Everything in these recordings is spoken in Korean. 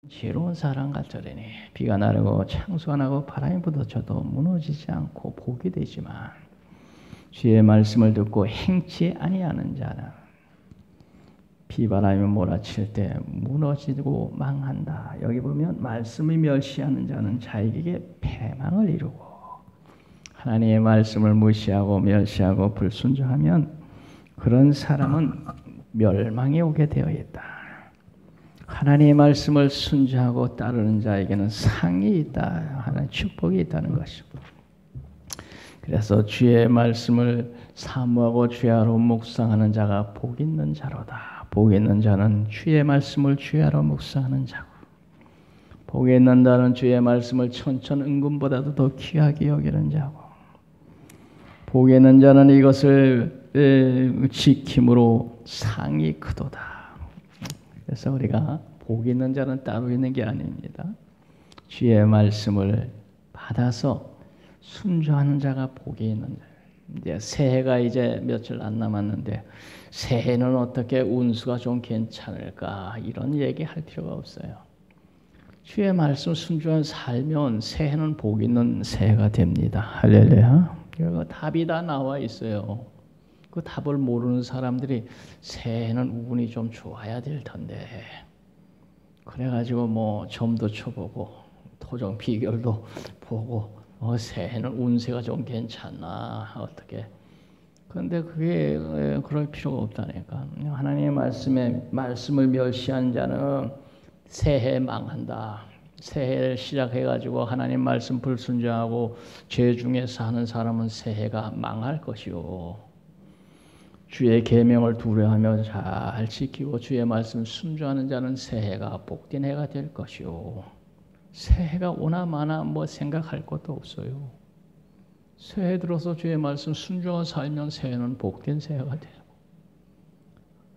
지혜로운 사람 같으려니 비가 나르고 창수가 나고 바람이 불어쳐도 무너지지 않고 복이 되지만 주의 말씀을 듣고 행치 아니하는 자는 비바람이 몰아칠 때 무너지고 망한다. 여기 보면 말씀을 멸시하는 자는 자에게 패망을 이루고 하나님의 말씀을 무시하고 멸시하고 불순종하면 그런 사람은 멸망이 오게 되어 있다. 하나님의 말씀을 순종하고 따르는 자에게는 상이 있다. 하나님의 축복이 있다는 것이고. 그래서 주의 말씀을 사모하고 주야로 묵상하는 자가 복 있는 자로다. 복 있는 자는 주의 말씀을 주야로 묵상하는 자고, 복 있는 자는 주의 말씀을 천천은금보다도 더 귀하게 여기는 자고, 복 있는 자는 이것을 지킴으로 상이 크도다. 그래서 우리가 복 있는 자는 따로 있는 게 아닙니다. 주의 말씀을 받아서 순종하는 자가 복이 있는 자예요. 이제 새해가 이제 며칠 안 남았는데 새해는 어떻게 운수가 좀 괜찮을까 이런 얘기할 필요가 없어요. 주의 말씀 순종한 살면 새해는 복 있는 새해가 됩니다. 할렐루야. 그리고 답이 다 나와 있어요. 그 답을 모르는 사람들이 새해는 운이 좀 좋아야 될 텐데 그래가지고 뭐 점도 쳐보고 토종 비결도 보고 새해는 운세가 좀 괜찮나 어떻게. 그런데 그게 그럴 필요가 없다니까. 하나님의 말씀을 멸시한 자는 새해 망한다. 새해를 시작해가지고 하나님 말씀 불순종하고 죄 중에 사는 사람은 새해가 망할 것이요. 주의 계명을 두려워하며 잘 지키고 주의 말씀 순종하는 자는 새해가 복된 해가 될 것이요. 새해가 오나 마나 뭐 생각할 것도 없어요. 새해 들어서 주의 말씀 순종하고 살면 새해는 복된 새해가 돼요.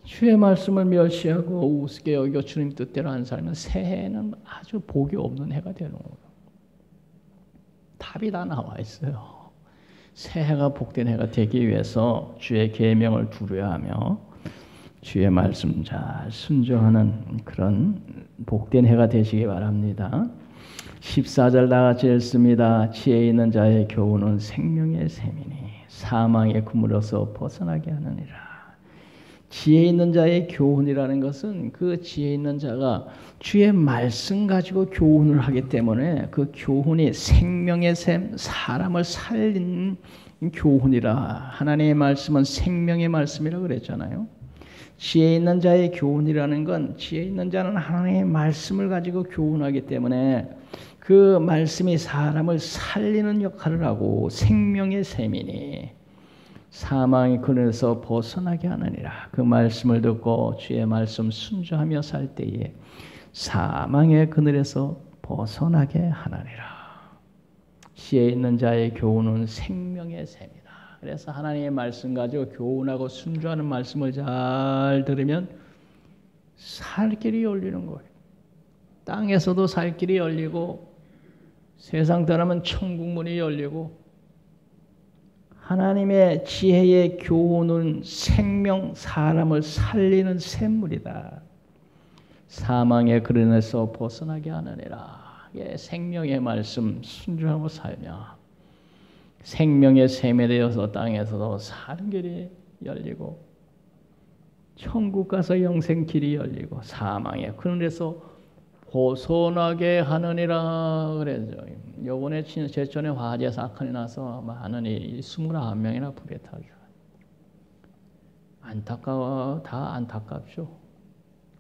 주의 말씀을 멸시하고 우습게 여기고 주님 뜻대로 안 살면 새해는 아주 복이 없는 해가 되는 거예요. 답이 다 나와 있어요. 새해가 복된 해가 되기 위해서 주의 계명을 두려워하며 주의 말씀 잘 순종하는 그런 복된 해가 되시기 바랍니다. 14절 다 같이 읽습니다. 지혜 있는 자의 교훈은 생명의 샘이니 사망의 그물에서 벗어나게 하느니라. 지혜 있는 자의 교훈이라는 것은 그 지혜 있는 자가 주의 말씀 가지고 교훈을 하기 때문에 그 교훈이 생명의 샘, 사람을 살리는 교훈이라. 하나님의 말씀은 생명의 말씀이라고 그랬잖아요. 지혜 있는 자의 교훈이라는 건 지혜 있는 자는 하나님의 말씀을 가지고 교훈하기 때문에 그 말씀이 사람을 살리는 역할을 하고 생명의 샘이니 사망의 그늘에서 벗어나게 하느니라. 그 말씀을 듣고 주의 말씀 순종하며 살 때에 사망의 그늘에서 벗어나게 하느니라. 지혜 있는 자의 교훈은 생명의 샘이다. 그래서 하나님의 말씀 가지고 교훈하고 순종하는 말씀을 잘 들으면 살 길이 열리는 거예요. 땅에서도 살 길이 열리고 세상 떠나면 천국 문이 열리고 하나님의 지혜의 교훈은 생명, 사람을 살리는 샘물이다. 사망의 그늘에서 벗어나게 하느니라. 생명의 말씀 순종하고 살며 생명의 샘에 되어서 땅에서도 사는 길이 열리고 천국 가서 영생 길이 열리고 사망의 그늘에서 벗어나게 하느니라 그랬죠. 요번에 제천에 화재 사건이 나서 많은 29명이나 불에 타죠. 안타까워, 다 안타깝죠.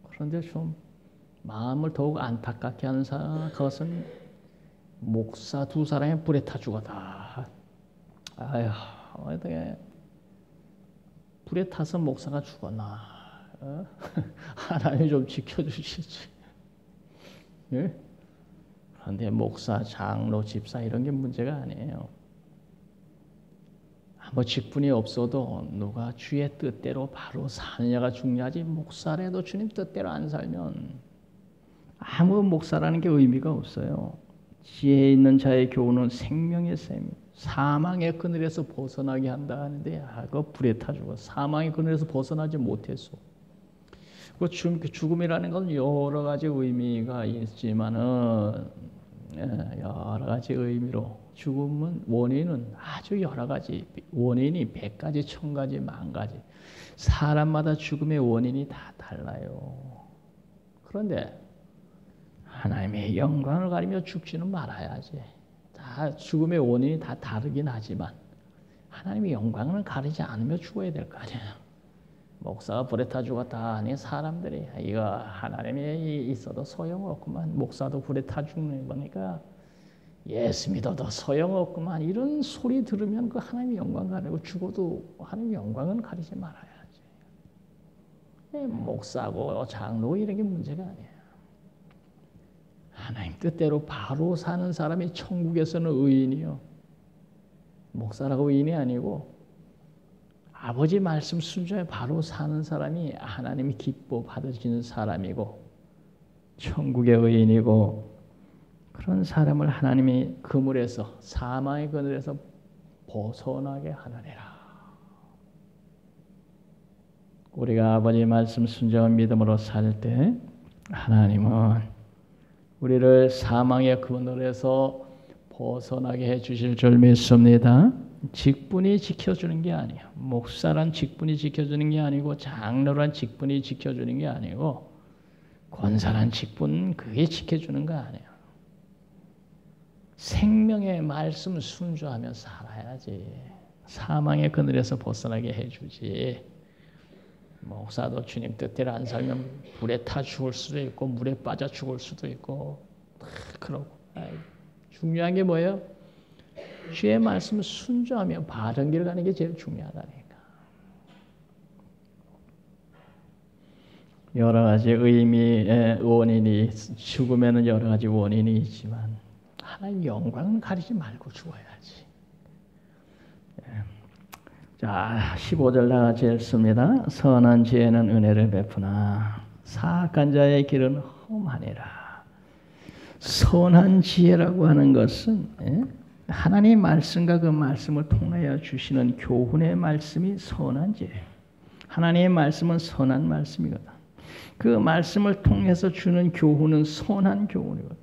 그런데 좀 마음을 더욱 안타깝게 하는 것은 목사 2사람이 불에 타 죽었다. 아휴, 어떻게 불에 타서 목사가 죽었나? 하나님 좀 지켜주시지. 예? 그런데 목사, 장로, 집사 이런 게 문제가 아니에요. 아무 직분이 없어도 누가 주의 뜻대로 바로 사느냐가 중요하지 목사라도 주님 뜻대로 안 살면 아무 목사라는 게 의미가 없어요. 지혜 있는 자의 교훈은 생명의 샘, 사망의 그늘에서 벗어나게 한다 하는데 그거 불에 타 죽어. 사망의 그늘에서 벗어나지 못했어. 그 죽음이라는 건 여러 가지 의미가 있지만은 여러 가지 의미로 죽음은 원인은 아주 여러 가지 원인이 100가지, 1000가지, 10,000가지 사람마다 죽음의 원인이 다 달라요. 그런데 하나님의 영광을 가리며 죽지는 말아야지. 다 죽음의 원인이 다 다르긴 하지만 하나님의 영광을 가리지 않으며 죽어야 될 거 아니에요. 목사가 불에 타 죽었다 하니 사람들이 이거 하나님이 있어도 소용없구만. 목사도 불에 타 죽는 거니까 예수 믿어도 소용없구만. 이런 소리 들으면 그 하나님의 영광 가리고 죽어도 하나님의 영광은 가리지 말아야지. 목사고 장로 이런 게 문제가 아니에요. 하나님 뜻대로 바로 사는 사람이 천국에서는 의인이요. 목사라고 의인이 아니고 아버지 말씀 순종에 바로 사는 사람이 하나님이 기뻐 받으시는 사람이고 천국의 의인이고 그런 사람을 하나님이 그물에서 사망의 그늘에서 벗어나게 하느니라. 우리가 아버지 말씀 순종한 믿음으로 살 때 하나님은 우리를 사망의 그늘에서 벗어나게 해주실 줄 믿습니다. 직분이 지켜주는 게 아니에요. 목사란 직분이 지켜주는 게 아니고 장로란 직분이 지켜주는 게 아니고 권사란 직분 그게 지켜주는 거 아니에요. 생명의 말씀 순종하며 살아야지. 사망의 그늘에서 벗어나게 해주지. 목사도 주님 뜻대로 안 살면 불에 타 죽을 수도 있고 물에 빠져 죽을 수도 있고 그러고 중요한 게 뭐예요? 주의 말씀을 순종하며 바른 길 가는 게 제일 중요하다니까. 여러 가지 의미의 원인이 죽음에는 여러 가지 원인이 있지만 하나님 영광은 가리지 말고 죽어야지. 자, 15절 다 같이 읽습니다. 선한 지혜는 은혜를 베푸나 사악한 자의 길은 험하니라. 선한 지혜라고 하는 것은 하나님의 말씀과 그 말씀을 통하여 주시는 교훈의 말씀이 선한 지혜예요. 하나님의 말씀은 선한 말씀이거든. 그 말씀을 통해서 주는 교훈은 선한 교훈이거든.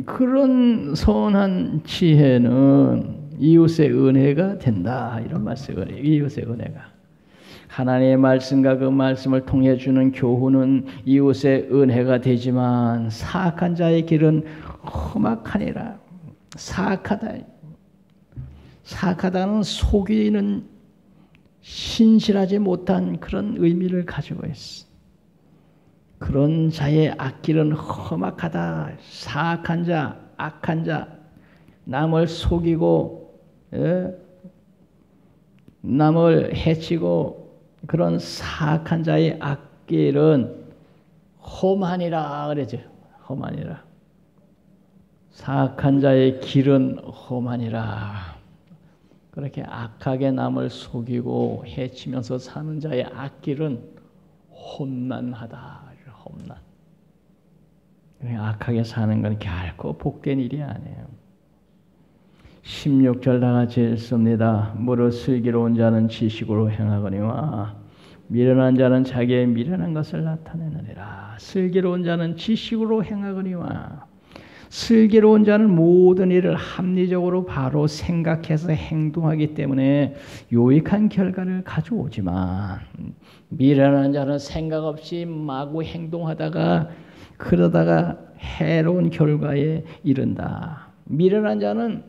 그런 선한 지혜는 이웃의 은혜가 된다. 이런 말씀이에요. 이웃의 은혜가. 하나님의 말씀과 그 말씀을 통해 주는 교훈은 이웃의 은혜가 되지만 사악한 자의 길은 험악하니라. 사악하다. 사악하다는 속이는 신실하지 못한 그런 의미를 가지고 있어. 그런 자의 앞길은 험악하다. 사악한 자, 악한 자, 남을 속이고 남을 해치고 그런 사악한 자의 앞길은 험하니라 그러죠. 험하니라. 사악한 자의 길은 험하니라. 그렇게 악하게 남을 속이고 해치면서 사는 자의 앞길은 험난하다. 험난. 악하게 사는 건 결코 복된 일이 아니에요. 16절 다 같이 읽습니다. 무릇 슬기로운 자는 지식으로 행하거니와 미련한 자는 자기의 미련한 것을 나타내느니라. 슬기로운 자는 지식으로 행하거니와 슬기로운 자는 모든 일을 합리적으로 바로 생각해서 행동하기 때문에 유익한 결과를 가져오지만 미련한 자는 생각 없이 마구 행동하다가 그러다가 해로운 결과에 이른다. 미련한 자는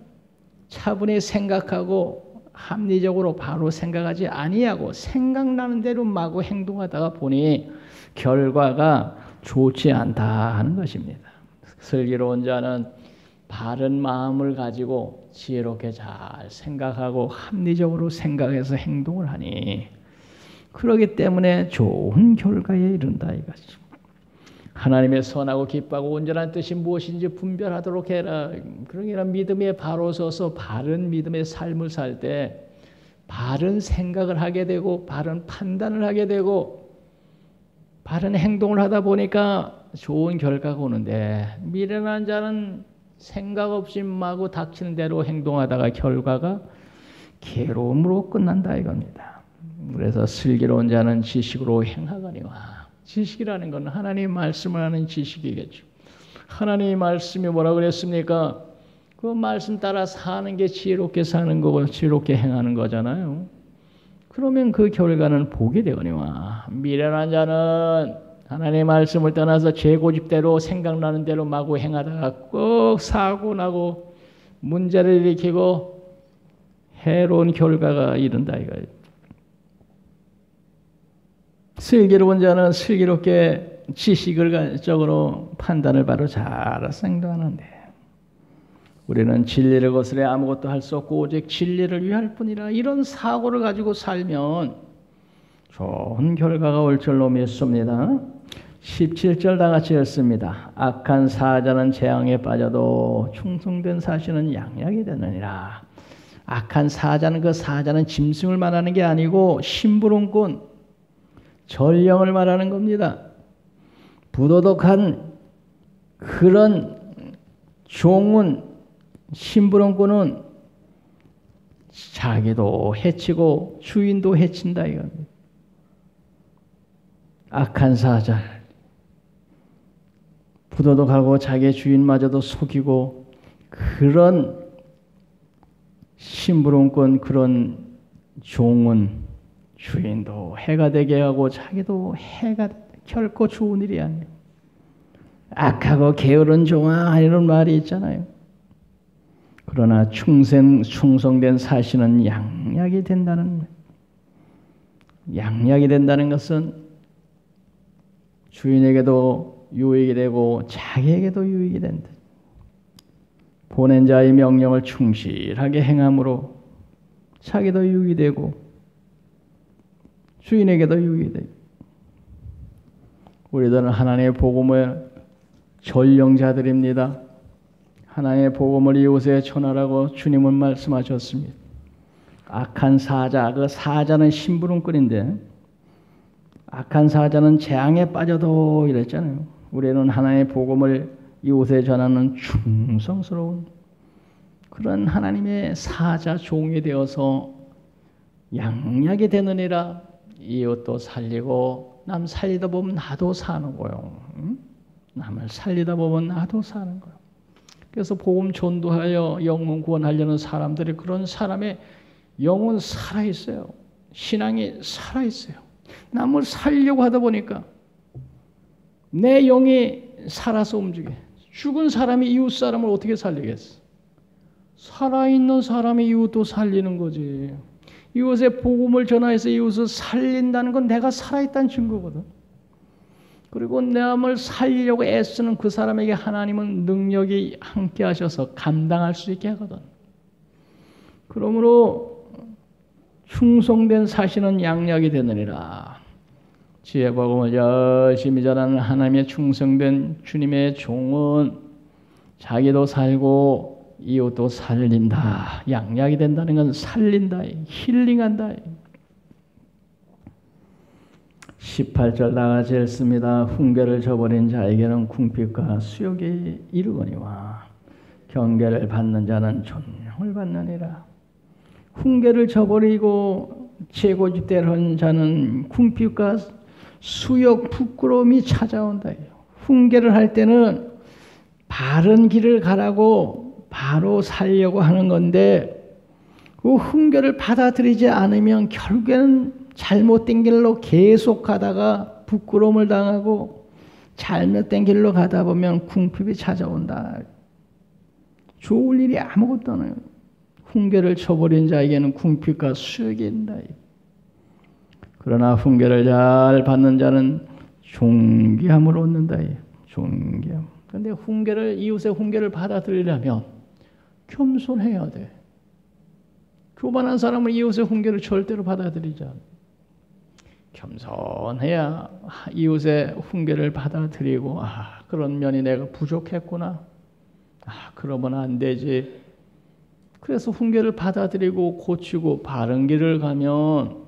차분히 생각하고 합리적으로 바로 생각하지 아니하고 생각나는 대로 마구 행동하다가 보니 결과가 좋지 않다 하는 것입니다. 슬기로운 자는 바른 마음을 가지고 지혜롭게 잘 생각하고 합리적으로 생각해서 행동을 하니 그러기 때문에 좋은 결과에 이른다 이것이. 하나님의 선하고 기뻐하고 온전한 뜻이 무엇인지 분별하도록 해라. 그러니까 믿음에 바로 서서 바른 믿음의 삶을 살 때 바른 생각을 하게 되고 바른 판단을 하게 되고 바른 행동을 하다 보니까 좋은 결과가 오는데 미련한 자는 생각 없이 마구 닥치는 대로 행동하다가 결과가 괴로움으로 끝난다 이겁니다. 그래서 슬기로운 자는 지식으로 행하거니와 지식이라는 건 하나님의 말씀을 하는 지식이겠죠. 하나님의 말씀이 뭐라 그랬습니까? 그 말씀 따라 사는 게 지혜롭게 사는 거고 지혜롭게 행하는 거잖아요. 그러면 그 결과는 복이 되거니와 미련한 자는 하나님의 말씀을 떠나서 제 고집대로 생각나는 대로 마구 행하다가 꼭 사고 나고 문제를 일으키고 해로운 결과가 이른다 이거예요. 슬기로운 자는 슬기롭게 지식을 적으로 판단을 바로 잘 생각하는데 우리는 진리를 거스려 아무것도 할 수 없고 오직 진리를 위할 뿐이라 이런 사고를 가지고 살면 좋은 결과가 올 줄로 믿습니다. 17절 다 같이 읽습니다. 악한 사자는 재앙에 빠져도 충성된 사시는 양약이 되느니라. 악한 사자는 그 사자는 짐승을 말하는 게 아니고 심부름꾼 전령을 말하는 겁니다. 부도덕한 그런 종은 심부름꾼은 자기도 해치고 주인도 해친다 이겁니다. 악한 사자 부도덕하고 자기 주인마저도 속이고 그런 심부름꾼 그런 종은 주인도 해가 되게 하고 자기도 해가 결코 좋은 일이 아니에요. 악하고 게으른 종아 이런 말이 있잖아요. 그러나 충성된 사시는 양약이 된다는 것은 주인에게도 유익이 되고 자기에게도 유익이 된다. 보낸 자의 명령을 충실하게 행함으로 자기도 유익이 되고 주인에게도 유익이 되고 우리들은 하나님의 복음의 전령자들입니다. 하나님의 복음을 이웃에 전하라고 주님은 말씀하셨습니다. 악한 사자, 그 사자는 심부름꾼인데 악한 사자는 재앙에 빠져도 이랬잖아요. 우리는 하나님의 복음을 이웃에 전하는 충성스러운 그런 하나님의 사자 종이 되어서 양약이 되느니라. 이웃도 살리고 남 살리다 보면 나도 사는 거요. 남을 살리다 보면 나도 사는 거요. 그래서 복음 전도하여 영혼 구원하려는 사람들이 그런 사람의 영혼 살아있어요. 신앙이 살아있어요. 남을 살려고 하다 보니까 내 영이 살아서 움직여. 죽은 사람이 이웃 사람을 어떻게 살리겠어? 살아있는 사람이 이웃도 살리는 거지. 이웃의 복음을 전하여서 이웃을 살린다는 건 내가 살아있다는 증거거든. 그리고 남을 살리려고 애쓰는 그 사람에게 하나님은 능력이 함께 하셔서 감당할 수 있게 하거든. 그러므로 충성된 사시는 양약이 되느니라. 지혜 복음을 열심히 전하는 하나님의 충성된 주님의 종은 자기도 살고 이웃도 살린다. 양약이 된다는 건 살린다. 힐링한다. 18절 나같이 읽습니다. 훈계를 저버린 자에게는 궁핍과 수욕이 이르거니와 경계를 받는 자는 존경을 받느니라. 훈계를 저버리고 제고집대로 한 자는 궁핍과 수욕, 부끄러움이 찾아온다. 훈계를 할 때는 바른 길을 가라고 바로 살려고 하는 건데 그 훈계를 받아들이지 않으면 결국에는 잘못된 길로 계속 가다가 부끄러움을 당하고 잘못된 길로 가다 보면 궁핍이 찾아온다. 좋을 일이 아무것도 없어요. 훈계를 쳐버린 자에게는 궁핍과 수욕이 있다. 그러나 훈계를 잘 받는 자는 존귀함을 얻는다. 존귀함. 그런데 이웃의 훈계를 받아들이려면 겸손해야 돼. 교만한 사람은 이웃의 훈계를 절대로 받아들이지 않아. 겸손해야 이웃의 훈계를 받아들이고 그런 면이 내가 부족했구나. 그러면 안 되지. 그래서 훈계를 받아들이고 고치고 바른 길을 가면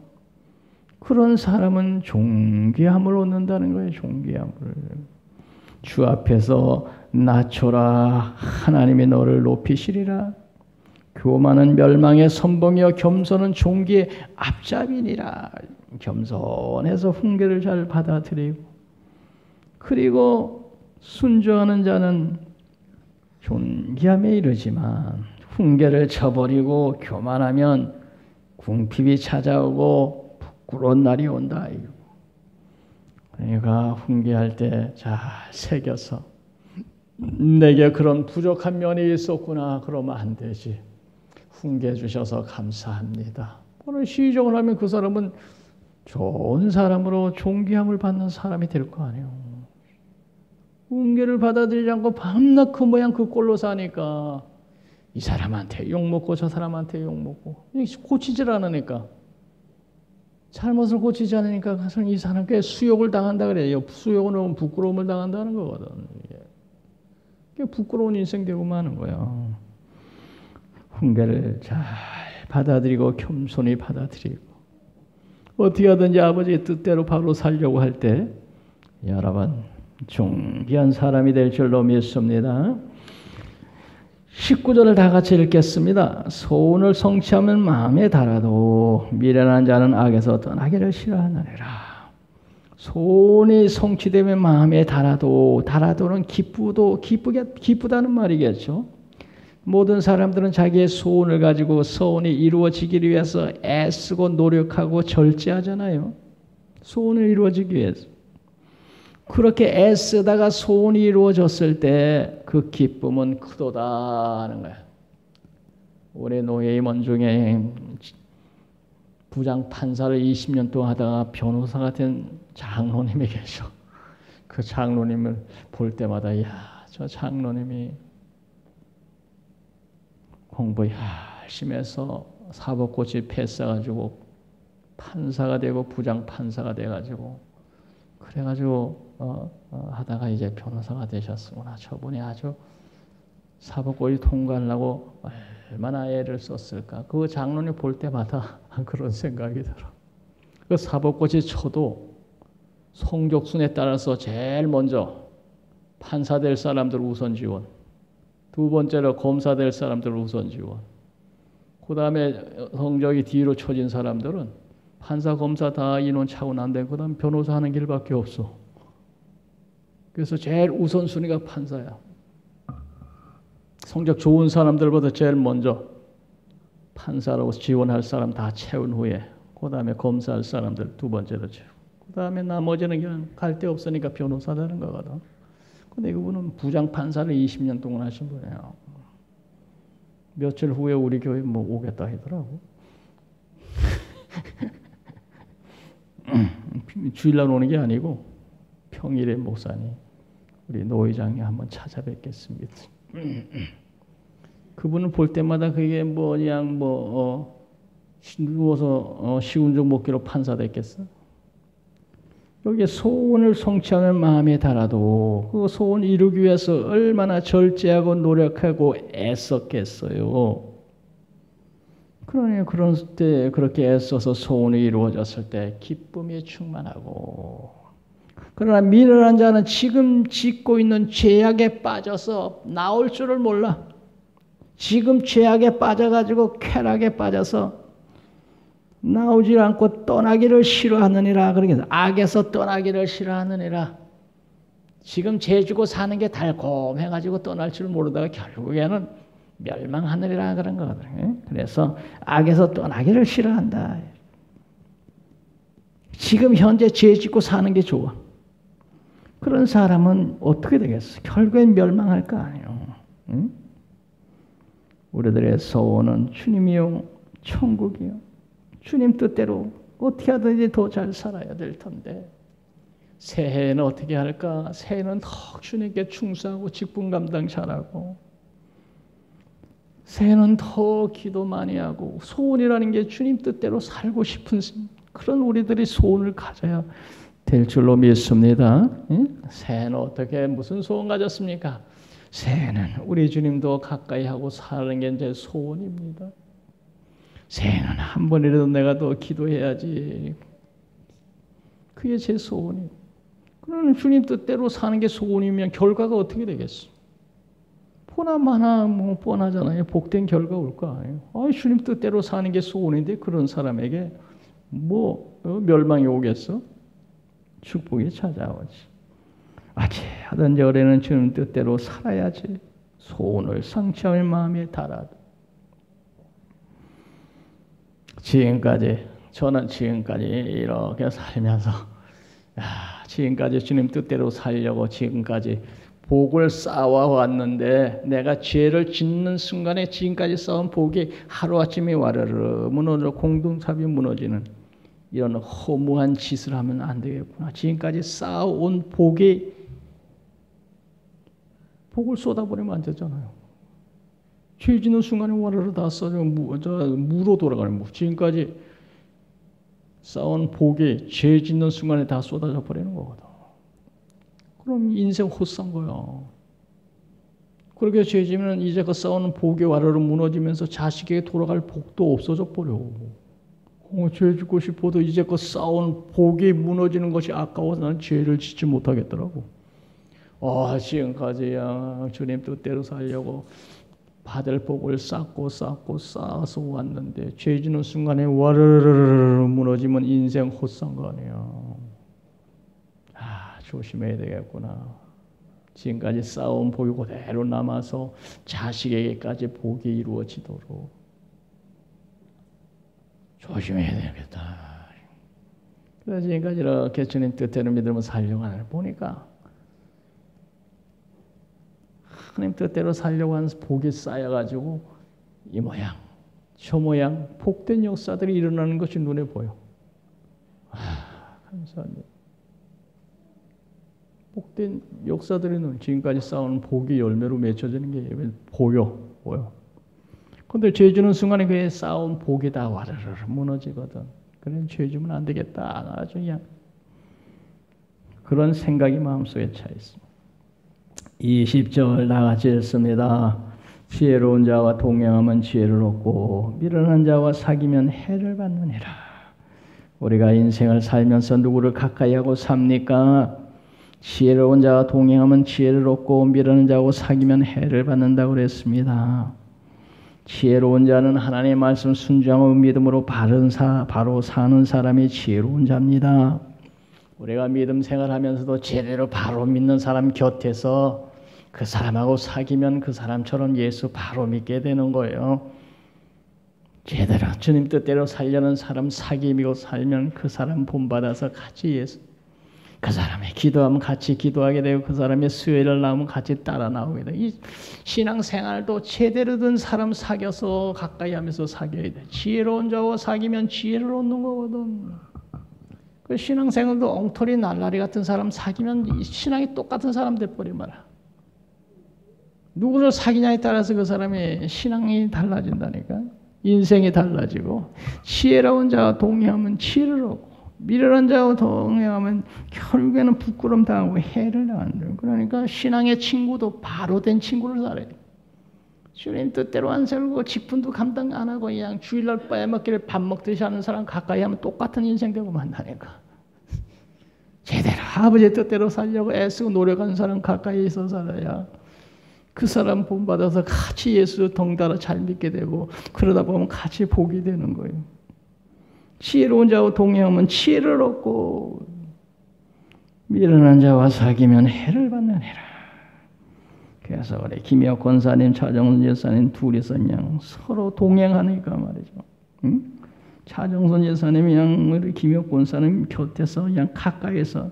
그런 사람은 존귀함을 얻는다는 거예요. 존귀함을. 주 앞에서 낮춰라. 하나님이 너를 높이시리라. 교만은 멸망의 선봉이요 겸손은 존귀의 앞잡이니라. 겸손해서 훈계를 잘 받아들이고 그리고 순종하는 자는 존귀함에 이르지만 훈계를 저버리고 교만하면 궁핍이 찾아오고 부끄러운 날이 온다. 그러니까 훈계할 때 잘 새겨서 내게 그런 부족한 면이 있었구나 그러면 안 되지. 훈계해 주셔서 감사합니다. 그런 시정을 하면 그 사람은 좋은 사람으로 존귀함을 받는 사람이 될 거 아니에요. 훈계를 받아들이지 않고 밤낮 그 모양 그 꼴로 사니까 이 사람한테 욕먹고 저 사람한테 욕먹고 고치질 않으니까 잘못을 고치지 않으니까 이 사람께 수욕을 당한다 그래요. 수욕은 부끄러움을 당한다는 거거든. 이게 부끄러운 인생 되고 마는 거예요. 훈계를 잘 받아들이고 겸손히 받아들이고 어떻게 하든지 아버지의 뜻대로 바로 살려고 할 때 여러분 존귀한 사람이 될 줄로 믿습니다. 19절을 다 같이 읽겠습니다. 소원을 성취하면 마음에 달아도 미련한 자는 악에서 떠나기를 싫어하느니라. 소원이 성취되면 마음에 달아도는 기쁘다는 말이겠죠. 모든 사람들은 자기의 소원을 가지고 소원이 이루어지기 위해서 애쓰고 노력하고 절제하잖아요. 소원을 이루어지기 위해서. 그렇게 애쓰다가 소원이 이루어졌을 때 그 기쁨은 크도다 하는 거야. 우리 노예임원 중에 부장 판사를 20년 동안 하다가 변호사 같은 장로님이 계셔. 그 장로님을 볼 때마다 저 장로님이 공부 열심히 해서 사법고시 패스해가지고 판사가 되고 부장 판사가 돼가지고 그래가지고 하다가 이제 변호사가 되셨으구나. 저분이 아주 사법고시 통과하려고 얼마나 애를 썼을까. 그 장로님 볼 때마다 그런 생각이 들어. 그 사법고시 쳐도 성적순에 따라서 제일 먼저 판사 될 사람들 우선 지원, 두 번째로 검사 될 사람들 우선 지원, 그 다음에 성적이 뒤로 쳐진 사람들은 판사, 검사 다 인원 차고 난데 그 다음 변호사 하는 길밖에 없어. 그래서 제일 우선순위가 판사야. 성적 좋은 사람들보다 제일 먼저 판사로 지원할 사람 다 채운 후에 그 다음에 검사할 사람들 두 번째로 채우고 그 다음에 나머지는 그냥 갈 데 없으니까 변호사 되는 거거든. 근데 그분은 부장 판사를 20년 동안 하신 분이에요. 며칠 후에 우리 교회 오겠다 하더라고. 주일날 오는 게 아니고 평일에 목사님 우리 노 회장님 한번 찾아뵙겠습니다. 그분을 볼 때마다 그게 그냥 누워서 시운종 먹기로 판사 됐겠어? 여기에 소원을 성취하면 마음에 달아도 그 소원 이루기 위해서 얼마나 절제하고 노력하고 애썼겠어요. 그러니 그런 때 그렇게 애써서 소원이 이루어졌을 때 기쁨이 충만하고, 그러나 미련한 자는 지금 짓고 있는 죄악에 빠져서 나올 줄을 몰라. 지금 죄악에 빠져가지고 쾌락에 빠져서 나오지 않고 떠나기를 싫어하느니라. 그러니까 악에서 떠나기를 싫어하느니라. 지금 죄 주고 사는 게 달콤해가지고 떠날 줄 모르다가 결국에는 멸망하느니라 그런 거거든요. 그래서 악에서 떠나기를 싫어한다. 지금 현재 죄 짓고 사는 게 좋아. 그런 사람은 어떻게 되겠어? 결국엔 멸망할 거 아니에요. 응? 우리들의 소원은 주님이요, 천국이요. 주님 뜻대로 어떻게 하든지 더 잘 살아야 될 텐데 새해에는 어떻게 할까? 새해는 더 주님께 충성하고 직분 감당 잘하고, 새해는 더 기도 많이 하고, 소원이라는 게 주님 뜻대로 살고 싶은 그런 우리들이 소원을 가져야 될 줄로 믿습니다. 새해는 어떻게 무슨 소원 가졌습니까? 새해는 우리 주님도 가까이 하고 사는 게 제 소원입니다. 새해는 한 번이라도 내가 더 기도해야지. 그게 제 소원이에요. 그러면 주님 뜻대로 사는 게 소원이면 결과가 어떻게 되겠어? 보나마나 뻔하잖아요. 복된 결과 올 거 아니에요. 주님 뜻대로 사는 게 소원인데 그런 사람에게 멸망이 오겠어? 축복이 찾아오지. 어찌하든지 올해는 주님 뜻대로 살아야지. 소원을 성취할 마음에 달아도. 저는 지금까지 이렇게 살면서 지금까지 주님 뜻대로 살려고 지금까지 복을 쌓아왔는데 내가 죄를 짓는 순간에 지금까지 쌓은 복이 하루아침에 와르르 무너져 공동탑이 무너지는 이런 허무한 짓을 하면 안 되겠구나. 지금까지 쌓아온 복을 쏟아버리면 안 되잖아요. 죄 짓는 순간에 와르르 다 써져 무로 돌아가는 무. 지금까지 쌓은 복이 죄 짓는 순간에 다 쏟아져 버리는 거거든. 그럼 인생 헛산 거야. 그렇게 죄 지면 이제 그 쌓은 복이 와르르 무너지면서 자식에게 돌아갈 복도 없어져 버려. 죄 짓고 싶어도 이제 그 쌓은 복이 무너지는 것이 아까워서 나는 죄를 짓지 못하겠더라고. 지금까지야 주님 뜻대로 살려고 받을 복을 쌓아서 왔는데 죄 짓는 순간에 와르르르 무너지면 인생 헛산 거 아니야. 조심해야 되겠구나. 지금까지 쌓아온 복이 그대로 남아서 자식에게까지 복이 이루어지도록 조심해야 되겠다. 그래서 지금까지 이렇게 주님 뜻대로 믿으면 살려고 하는 보니까 하나님 뜻대로 살려고 하는 복이 쌓여가지고 이 모양 저 모양 복된 역사들이 일어나는 것이 눈에 보여. 감사합니다. 복된 역사들은 지금까지 쌓아온 복이 열매로 맺혀지는 게 보여. 그런데 죄 지는 순간에 그에 쌓아온 복이 다 와르르 무너지거든. 그래 죄 지면 안 되겠다. 아주 그냥 그런 생각이 마음속에 차 있습니다. 20절 나같이 읽습니다. 지혜로운 자와 동행하면 지혜를 얻고 미련한 자와 사귀면 해를 받느니라. 우리가 인생을 살면서 누구를 가까이하고 삽니까? 지혜로운 자와 동행하면 지혜를 얻고 미련한 자하고 사귀면 해를 받는다고 그랬습니다. 지혜로운 자는 하나님의 말씀 순종하고 믿음으로 바로 사는 사람이 지혜로운 자입니다. 우리가 믿음 생활하면서도 제대로 바로 믿는 사람 곁에서 그 사람하고 사귀면 그 사람처럼 예수 바로 믿게 되는 거예요. 제대로 주님 뜻대로 살려는 사람 사귀고 살면 그 사람 본받아서 같이 예수 그 사람의 기도하면 같이 기도하게 되고 그 사람의 수요일을 나오면 같이 따라 나오게 되고 이 신앙생활도 제대로 된 사람 사귀어서 가까이 하면서 사귀어야 돼. 지혜로운 자와 사귀면 지혜를 얻는 거거든. 그 신앙생활도 엉터리 날라리 같은 사람 사귀면 신앙이 똑같은 사람 돼버리면 말이야. 누구를 사귀냐에 따라서 그 사람의 신앙이 달라진다니까. 인생이 달라지고 지혜로운 자와 동행하면 지혜를 얻고 미련한 자와 동행하면 결국에는 부끄럼 당하고 해를 당한다. 그러니까 신앙의 친구도 바로 된 친구를 살아야 돼. 주님 뜻대로 안 살고 직분도 감당 안 하고 그냥 주일날 빼먹기를 밥 먹듯이 하는 사람 가까이 하면 똑같은 인생 되고 만나니까. 제대로 아버지의 뜻대로 살려고 애쓰고 노력하는 사람 가까이 있어 살아야 그 사람 본받아서 같이 예수 덩달아 잘 믿게 되고 그러다 보면 같이 복이 되는 거예요. 지혜로운 자와 동행하면 지혜를 얻고 미련한 자와 사귀면 해를 받느니라. 그래서 우리 김혁 권사님, 차정선 예사님 둘이서 그냥 서로 동행하니까 말이죠. 응? 차정선 예사님이 그냥 우리 김혁 권사님 곁에서 그냥 가까이서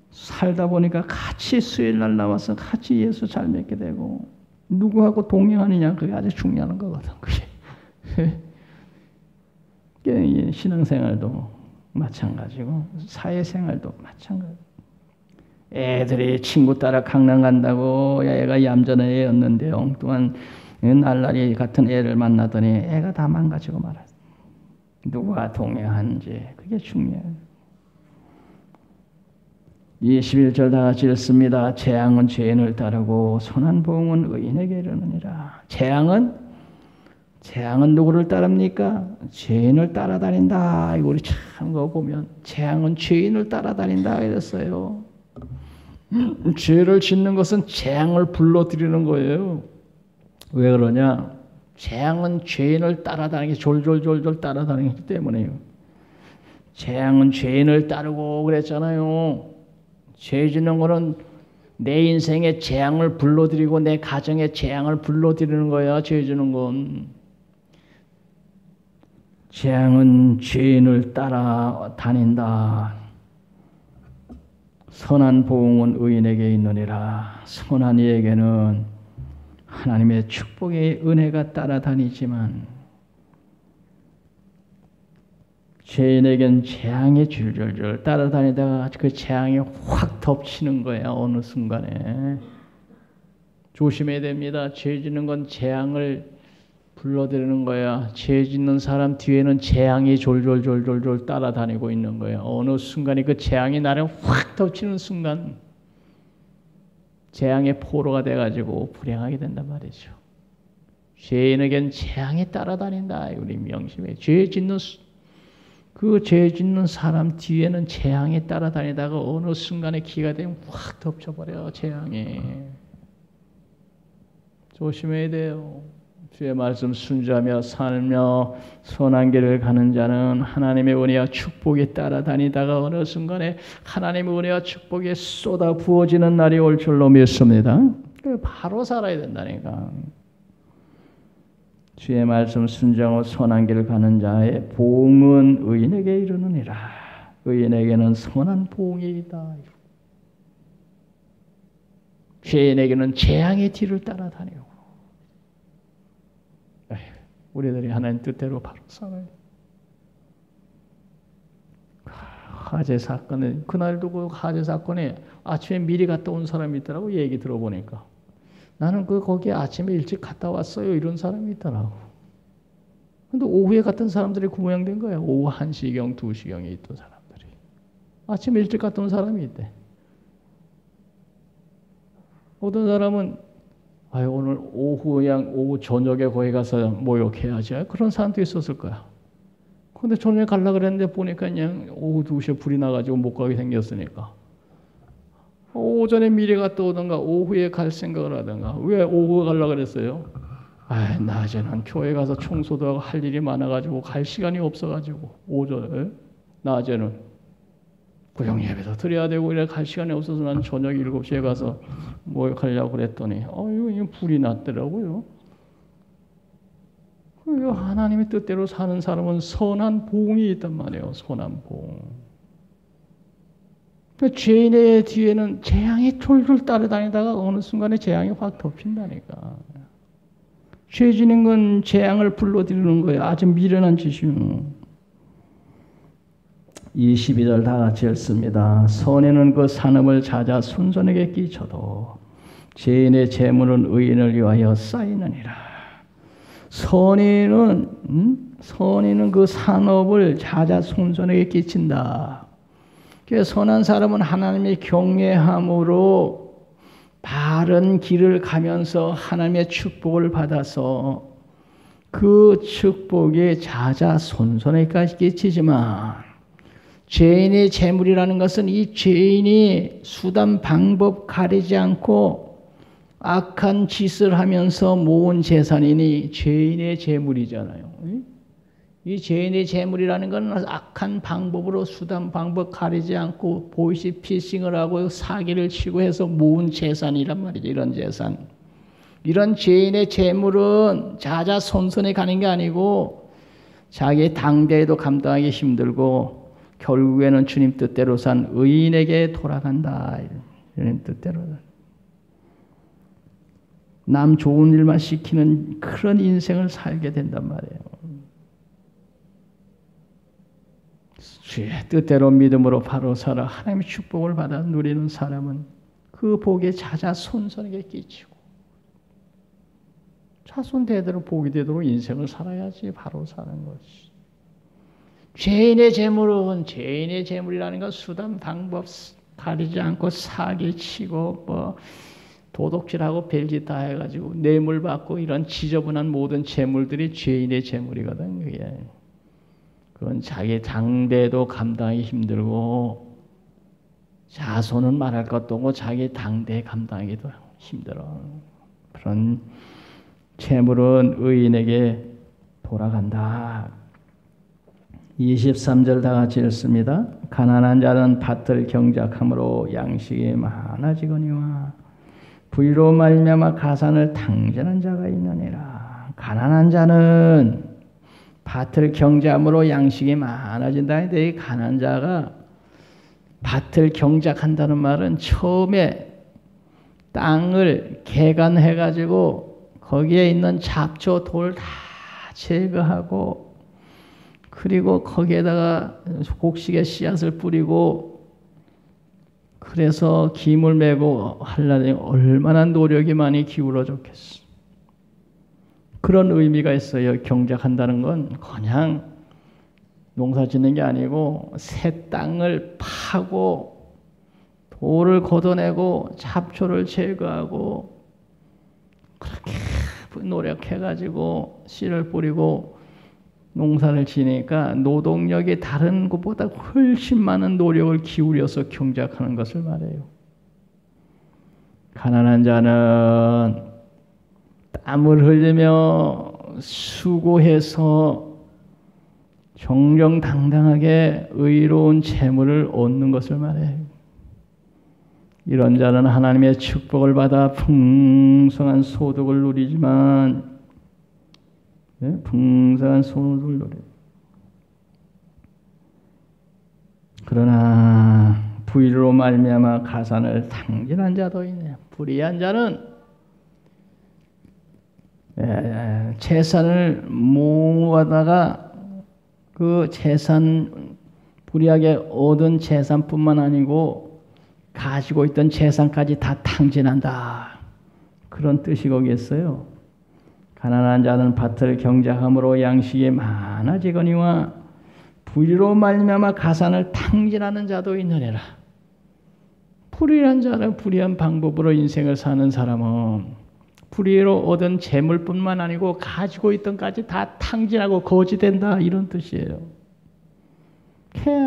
살다 보니까 같이 수요일날 나와서 같이 예수 잘 믿게 되고 누구하고 동행하느냐 그게 아주 중요한 거거든. 그게. 신앙생활도 마찬가지고 사회생활도 마찬가지. 애들이 친구 따라 강남 간다고 애가 얌전한 애였는데 엉뚱한 날라리 같은 애를 만나더니 애가 다 망가지고 말았어. 누가 동행하는지 그게 중요해요. 21절 다 같이 읽습니다. 재앙은 죄인을 따르고 선한 보응은 의인에게 이르느니라. 재앙은 누구를 따릅니까? 죄인을 따라다닌다. 이거 우리 참 거 보면 재앙은 죄인을 따라다닌다 이랬어요. 죄를 짓는 것은 재앙을 불러들이는 거예요. 왜 그러냐? 재앙은 죄인을 따라다니기 졸졸졸졸 따라다니기 때문에요. 재앙은 죄인을 따르고 그랬잖아요. 죄 짓는 거는 내 인생에 재앙을 불러들이고 내 가정에 재앙을 불러들이는 거야. 죄 짓는 건. 재앙은 죄인을 따라다닌다. 선한 보응은 의인에게 있느니라. 선한 이에게는 하나님의 축복의 은혜가 따라다니지만 죄인에겐 재앙이 줄줄줄 따라다니다가 그 재앙이 확 덮치는 거예요. 어느 순간에. 조심해야 됩니다. 죄 짓는 건 재앙을 불러들이는 거야. 죄 짓는 사람 뒤에는 재앙이 졸졸졸졸졸 따라다니고 있는 거야. 어느 순간에 그 재앙이 나를 확 덮치는 순간 재앙의 포로가 돼가지고 불행하게 된단 말이죠. 죄인에겐 재앙이 따라다닌다. 우리 명심해. 죄 짓는 사람 뒤에는 재앙이 따라다니다가 어느 순간에 기가 되면 확 덮쳐버려. 재앙이. 조심해야 돼요. 주의 말씀 순종하며 살며 선한 길을 가는 자는 하나님의 은혜와 축복이 따라다니다가 어느 순간에 하나님의 은혜와 축복이 쏟아 부어지는 날이 올 줄로 믿습니다. 바로 살아야 된다니까. 주의 말씀 순종하고 선한 길을 가는 자의 보응은 의인에게 이르느니라. 의인에게는 선한 보응이 있다. 죄인에게는 재앙의 뒤를 따라다니고. 우리들이 하나님 뜻대로 바로 살아야 돼. 화재 사건은 그날도 그 화재 사건에 아침에 미리 갔다 온 사람이 있더라고. 얘기 들어보니까 나는 거기에 아침에 일찍 갔다 왔어요. 이런 사람이 있더라고. 근데 오후에 갔던 사람들이 그 모양 된 거야. 오후 1시경, 2시경에 있던 사람들이. 아침에 일찍 갔다 온 사람이 있대. 어떤 사람은 오늘 오후 저녁에 거기 가서 모욕해야지. 그런 사람도 있었을 거야. 근데 저녁에 가려고 그랬는데 보니까 그냥 오후 2시에 불이 나가지고 못 가게 생겼으니까. 오전에 미리 갔다 오던가 오후에 갈 생각을 하던가. 왜 오후에 가려고 그랬어요? 낮에는 교회 가서 청소도 하고 할 일이 많아가지고 갈 시간이 없어가지고 오전에 낮에는 구역 예배도 드려야 되고 이래 갈 시간이 없어서 난 저녁 7시에 가서 모욕하려고 그랬더니 이거 불이 났더라고요. 하나님의 뜻대로 사는 사람은 선한 보응이 있단 말이에요. 선한 보응. 죄인의 뒤에는 재앙이 졸졸 따라다니다가 어느 순간에 재앙이 확 덮친다니까. 죄 지는 건 재앙을 불러들이는 거예요. 아주 미련한 짓이요. 22절 다 같이 읽습니다. 선인은 그 산업을 찾아 손손에게 끼쳐도 죄인의 재물은 의인을 위하여 쌓이느니라. 선인은 그 산업을 찾아 손손에게 끼친다. 선한 사람은 하나님의 경외함으로 바른 길을 가면서 하나님의 축복을 받아서 그 축복이 자자손손에게까지 끼치지만 죄인의 재물이라는 것은 이 죄인이 수단 방법 가리지 않고 악한 짓을 하면서 모은 재산이니 죄인의 재물이잖아요. 이 죄인의 재물이라는 것은 악한 방법으로 수단 방법 가리지 않고 보이스피싱을 하고 사기를 치고 해서 모은 재산이란 말이죠. 이런 재산. 이런 죄인의 재물은 자자손손에 가는 게 아니고 자기 당대에도 감당하기 힘들고 결국에는 주님 뜻대로 산 의인에게 돌아간다. 주님 뜻대로. 남 좋은 일만 시키는 그런 인생을 살게 된단 말이에요. 주의 뜻대로 믿음으로 바로 살아 하나님의 축복을 받아 누리는 사람은 그 복에 자자손손에게 끼치고 자손 대대로 복이 되도록 인생을 살아야지 바로 사는 것이. 죄인의 재물은 죄인의 재물이라는 건 수단 방법 가리지 않고 사기치고 도둑질하고 별짓 다 해가지고 뇌물 받고 이런 지저분한 모든 재물들이 죄인의 재물이거든. 그건 자기 당대도 감당하기 힘들고 자손은 말할 것도 없고 자기 당대 감당하기도 힘들어. 그런 재물은 의인에게 돌아간다. 23절 다 같이 읽습니다. 가난한 자는 밭을 경작함으로 양식이 많아지거니와 부의로 말미암아 가산을 탕진한 자가 있느니라. 가난한 자는 밭을 경작함으로 양식이 많아진다. 이 가난한 자가 밭을 경작한다는 말은 처음에 땅을 개간해가지고 거기에 있는 잡초 돌 다 제거하고 그리고 거기에다가 곡식의 씨앗을 뿌리고 그래서 김을 메고 하려니 얼마나 노력이 많이 기울어졌겠어. 그런 의미가 있어요. 경작한다는 건 그냥 농사 짓는 게 아니고 새 땅을 파고 돌을 걷어내고 잡초를 제거하고 그렇게 노력해가지고 씨를 뿌리고 농사를 지니까 노동력이 다른 것보다 훨씬 많은 노력을 기울여서 경작하는 것을 말해요. 가난한 자는 땀을 흘리며 수고해서 정정당당하게 의로운 재물을 얻는 것을 말해요. 이런 자는 하나님의 축복을 받아 풍성한 소득을 누리지만 풍성한 소득을 누려요. 그러나 부의로 말미암아 가산을 탕진한 자도 있네요. 불의한 자는 재산을 모으다가 그 재산 불의하게 얻은 재산뿐만 아니고 가지고 있던 재산까지 다 탕진한다. 그런 뜻이 거기 있어요. 가난한 자는 밭을 경작함으로 양식이 많아지거니와 불의로 말미암아 가산을 탕진하는 자도 있느니라. 불의한 자는 불의한 방법으로 인생을 사는 사람은 불의로 얻은 재물뿐만 아니고 가지고 있던 까지 다 탕진하고 거지된다 이런 뜻이에요.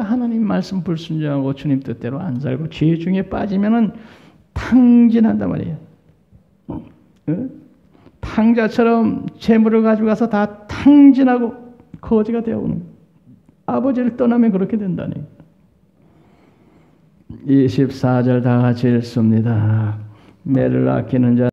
하나님 말씀 불순종하고 주님 뜻대로 안 살고 죄 중에 빠지면은 탕진한단 말이에요. 탕자처럼 재물을 가지고 가서 다 탕진하고 거지가 되어오는 아버지를 떠나면 그렇게 된다니. 24절 다 같이 읽습니다. 매를 아끼는 자